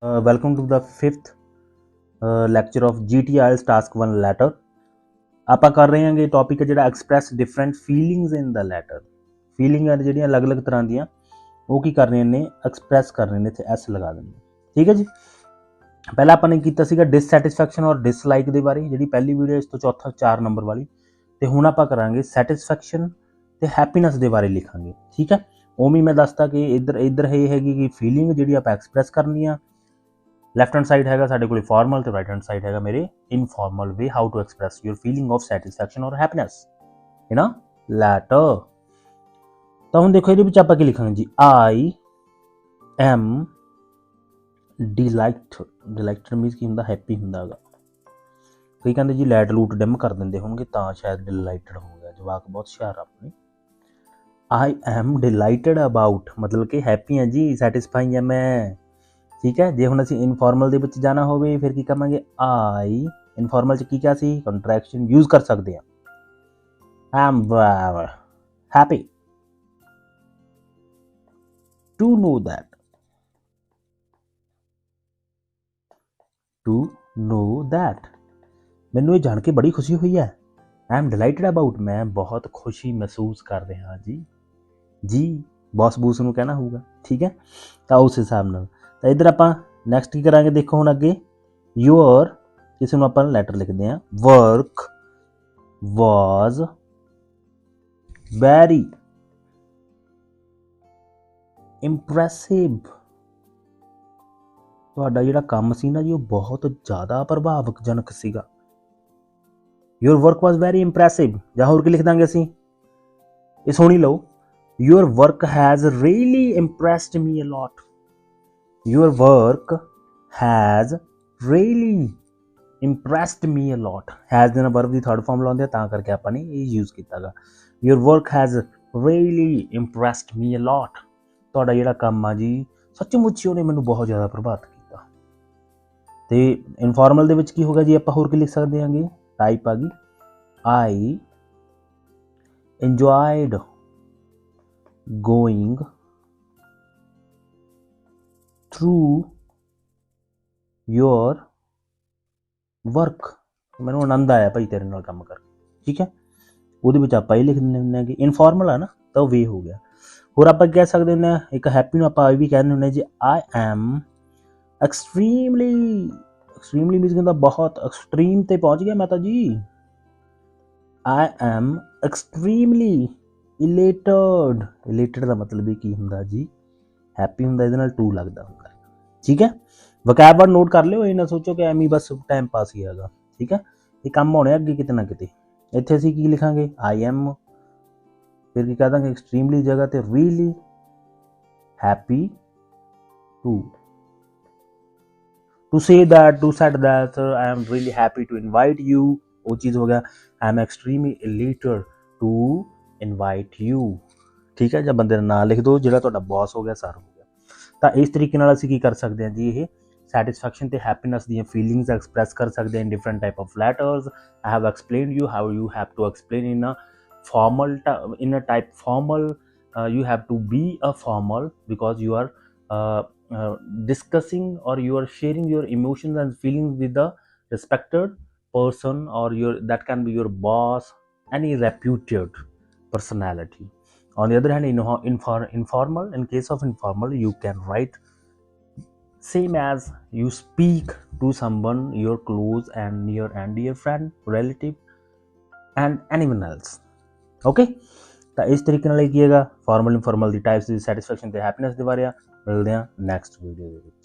Welcome to the 5th lecture of GT IELTS task 1 letter. ਆਪਾਂ ਕਰ ਰਹੇ ਹਾਂਗੇ ਟੌਪਿਕ ਹੈ ਜਿਹੜਾ express different feelings in the letter. ਫੀਲਿੰਗਾਂ ਜਿਹੜੀਆਂ ਅਲੱਗ-ਅਲੱਗ ਤਰ੍ਹਾਂ ਦੀਆਂ ਉਹ ਕੀ ਕਰ ਰਹੀਆਂ ਨੇ, ਐਕਸਪ੍ਰੈਸ ਕਰ ਰਹੇ ਨੇ, ਇੱਥੇ ਐਸ ਲਗਾ ਦੇਣੀ। ਠੀਕ ਹੈ ਜੀ। ਪਹਿਲਾਂ ਆਪਾਂ ਨੇ ਕੀਤਾ ਸੀਗਾ ਡਿਸਸੈਟਿਸਫੈਕਸ਼ਨ ਔਰ ਡਿਸਲਾਈਕ ਦੇ ਬਾਰੇ, ਜਿਹੜੀ ਪਹਿਲੀ ਵੀਡੀਓ ਇਸ ਤੋਂ ਚੌਥਾ 4 ਨੰਬਰ ਵਾਲੀ, ਤੇ ਹੁਣ ਆਪਾਂ ਕਰਾਂਗੇ ਸੈਟਿਸਫੈਕਸ਼ਨ ਤੇ ਹੈਪੀਨੈਸ ਦੇ ਬਾਰੇ ਲਿਖਾਂਗੇ। ਠੀਕ ਹੈ। ਉਵੇਂ ਮੈਂ ਦੱਸਤਾ ਕਿ ਇੱਧਰ ਇਹ ਹੈਗੀ ਕਿ ਫੀਲਿੰਗ ਜਿਹੜੀ ਆਪਾਂ ਐਕਸਪ੍ਰੈਸ ਕਰਨੀ ਆ। ਲੈਫਟ ਹੈਂਡ ਸਾਈਡ ਹੈਗਾ ਸਾਡੇ ਕੋਲ ਫਾਰਮਲ ਤੇ ਰਾਈਟ ਹੈਂਡ ਸਾਈਡ ਹੈਗਾ ਮੇਰੇ informal way how to express your feeling of satisfaction ਔਰ ਹੈਪੀਨੈਸ ਇਨ ਅ ਲੈਟਰ। ਤਾਂ ਹੁਣ ਦੇਖੋ ਇਹਦੇ ਵਿੱਚ ਆਪਾਂ ਕੀ ਲਿਖਾਂਗੇ ਜੀ, ਆਈ ਐਮ ਡਿਲਾਈਟਡ ਮੀਨਸ ਕੀ ਹੁੰਦਾ, ਹੈਪੀ ਹੁੰਦਾ ਹੈਗਾ। ਕਈ ਕਹਿੰਦੇ ਜੀ ਲਾਈਟ ਲੂਟ ਡਿਮ ਕਰ ਦਿੰਦੇ ਹੋਣਗੇ ਤਾਂ ਸ਼ਾਇਦ ਡਿਲਾਈਟਡ ਹੋ ਗਿਆ। ਜਵਾਕ ਬਹੁਤ ਹੁਸ਼ਿਆਰ ਆਪਣੇ। ਆਈ ਐਮ ਡਿਲਾਈਟਡ ਅਬਾਊਟ ਮਤਲਬ ਕਿ ਹੈਪੀ ਹਾਂ ਜੀ, ਸੈਟਿਸਫਾਈ ਹਾਂ ਮੈਂ। ਠੀਕ ਹੈ। ਜੇ ਹੁਣ ਅਸੀਂ ਇਨਫਾਰਮਲ ਦੇ ਵਿੱਚ ਜਾਣਾ ਹੋਵੇ ਫਿਰ ਕੀ ਕਰਾਂਗੇ, ਆਈ ਇਨਫਾਰਮਲ 'ਚ ਕੀ ਕਿਹਾ ਸੀ, ਕੰਟਰੈਕਸ਼ਨ ਯੂਜ਼ ਕਰ ਸਕਦੇ ਹਾਂ। I am happy to know that ਮੈਨੂੰ ਇਹ ਜਾਣ ਕੇ ਬੜੀ ਖੁਸ਼ੀ ਹੋਈ ਹੈ। ਆਈ ਐਮ ਡਿਲਾਈਟਡ ਅਬਾਊਟ ਮੈਂ ਬਹੁਤ ਖੁਸ਼ੀ ਮਹਿਸੂਸ ਕਰ ਰਿਹਾ ਜੀ ਬੌਸ ਬੂਸ ਨੂੰ ਕਹਿਣਾ ਹੋਊਗਾ। ਠੀਕ ਹੈ। ਤਾਂ ਉਸ ਹਿਸਾਬ ਨਾਲ ਤਾਂ ਇੱਧਰ ਆਪਾਂ ਨੈਕਸਟ ਕੀ ਕਰਾਂਗੇ, ਦੇਖੋ ਹੁਣ ਅੱਗੇ ਯੂਅਰ ਕਿਸੇ ਨੂੰ ਆਪਾਂ ਲੈਟਰ ਲਿਖਦੇ ਹਾਂ, ਵਰਕ ਵਾਜ਼ ਵੈਰੀ ਇੰਪ੍ਰੈਸਿਵ। ਤੁਹਾਡਾ ਜਿਹੜਾ ਕੰਮ ਸੀ ਨਾ ਜੀ ਉਹ ਬਹੁਤ ਜ਼ਿਆਦਾ ਪ੍ਰਭਾਵਕਜਨਕ ਸੀਗਾ। Your work was very impressive. ਜਾਂ ਹੋਰ ਕੀ ਲਿਖ ਦਾਂਗੇ ਅਸੀਂ, ਇਹ ਸੁਣੀ ਲਓ, your work has really impressed me a lot. Your work has really impressed me a lot. Has ਦੇ ਨਾਲ verb ਦੀ third form ਲਾਉਂਦੇ ਆ ਤਾਂ ਕਰਕੇ ਆਪਾਂ ਨੇ ਇਹ ਯੂਜ਼ ਕੀਤਾ ਗਾ। Your work has really impressed me a lot. ਤੁਹਾਡਾ ਜਿਹੜਾ ਕੰਮ ਆ ਜੀ ਸੱਚਮੁੱਚ ਉਹਨੇ ਮੈਨੂੰ ਬਹੁਤ ਜ਼ਿਆਦਾ ਪ੍ਰਭਾਵਿਤ ਕੀਤਾ। ਤੇ ਇਨਫਾਰਮਲ ਦੇ ਵਿੱਚ ਕੀ ਹੋਗਾ ਜੀ, ਆਪਾਂ ਹੋਰ ਕੀ ਲਿਖ ਸਕਦੇ ਹਾਂਗੇ, ਟਾਈਪ ਆ ਗਈ, I enjoyed going through your work। ਮੈਨੂੰ ਆਨੰਦ ਆਇਆ ਭਾਈ ਤੇਰੇ ਨਾਲ ਕੰਮ ਕਰਕੇ। ਠੀਕ ਹੈ। ਉਹਦੇ ਵਿੱਚ ਆਪਾਂ ਇਹ ਲਿਖ ਦਿੰਦੇ ਹੁੰਦੇ ਹਾਂ ਕਿ ਇਨਫਾਰਮਲ ਆ ਨਾ ਤਾਂ ਉਹ ਵੇ ਹੋ ਗਿਆ। ਹੋਰ ਆਪਾਂ ਕਹਿ ਸਕਦੇ ਹੁੰਦੇ ਹਾਂ, ਇੱਕ ਹੈਪੀ ਨੂੰ ਆਪਾਂ ਇਹ ਵੀ ਕਹਿੰਦੇ ਹੁੰਦੇ ਜੀ, ਆਈ ਐਮ ਐਕਸਟ੍ਰੀਮਲੀ ਮੀਨਸ ਕਹਿੰਦਾ ਬਹੁਤ ਐਕਸਟ੍ਰੀਮ ਤੇ ਪਹੁੰਚ ਗਿਆ ਮੈਂ ਤਾਂ ਜੀ। ਆਈ ਐਮ ਐਕਸਟ੍ਰੀਮਲੀ ਇਲੇਟਡ ਦਾ ਮਤਲਬ ਵੀ ਕੀ ਹੁੰਦਾ ਜੀ, ਹੈਪੀ ਹੁੰਦਾ, ਇਹਦੇ ਨਾਲ ਟੂ ਲੱਗਦਾ ਹੁੰਦਾ। ਠੀਕ ਹੈ। ਵਕੈਬ ਵਰਡ ਨੋਟ ਕਰ ਲਿਓ, ਇਹ ਨਾ ਸੋਚੋ ਕਿ ਐਵੇਂ ਬਸ ਟਾਈਮ ਪਾਸ ਹੀ ਹੈਗਾ। ਠੀਕ ਹੈ। ਇਹ ਕੰਮ ਹੋਣੇ ਅੱਗੇ ਕਿਤੇ ਨਾ ਕਿਤੇ। ਇੱਥੇ ਅਸੀਂ ਕੀ ਲਿਖਾਂਗੇ, ਆਈ ਐਮ, ਫਿਰ ਕੀ ਕਹਿ ਦਾਂਗੇ ਐਕਸਟ੍ਰੀਮਲੀ ਜਗ੍ਹਾ ਤੇ really happy to say that, to set that I am really happy to invite you, ਉਹ ਚੀਜ਼ ਹੋ ਗਿਆ। I am extremely elated to invite you. ਠੀਕ ਹੈ। ਜਾਂ ਬੰਦੇ ਦਾ ਨਾਂ ਲਿਖ ਦਿਓ ਜਿਹੜਾ ਤੁਹਾਡਾ ਬੌਸ ਹੋ ਗਿਆ, ਸਰ ਹੋ ਗਿਆ। ਤਾਂ ਇਸ ਤਰੀਕੇ ਨਾਲ ਅਸੀਂ ਕੀ ਕਰ ਸਕਦੇ ਹਾਂ ਜੀ, ਇਹ ਸੈਟਿਸਫੈਕਸ਼ਨ ਤੇ ਹੈਪੀਨੈਸ ਦੀਆਂ ਫੀਲਿੰਗਸ ਐਕਸਪ੍ਰੈਸ ਕਰ ਸਕਦੇ ਹਾਂ in different type of letters. I have explained you how you have to explain in a formal, in a type formal, you have to be a formal because you are discussing or you are sharing your emotions and feelings with the respected person or that can be your boss, any reputed personality. On the other hand, informal, in case of informal, you can write same as you speak to someone your close and near and dear friend, relative and anyone else. Okay. ਤਾਂ ਇਸ ਤਰੀਕੇ ਨਾਲ ਕੀ ਹੈਗਾ, formal informal ਦੀ types ਦੀ satisfaction ਤੇ happiness ਦੇ ਬਾਰੇ ਮਿਲਦੇ ਹਾਂ ਨੈਕਸਟ ਵੀਡੀਓ ਦੇ ਵਿੱਚ।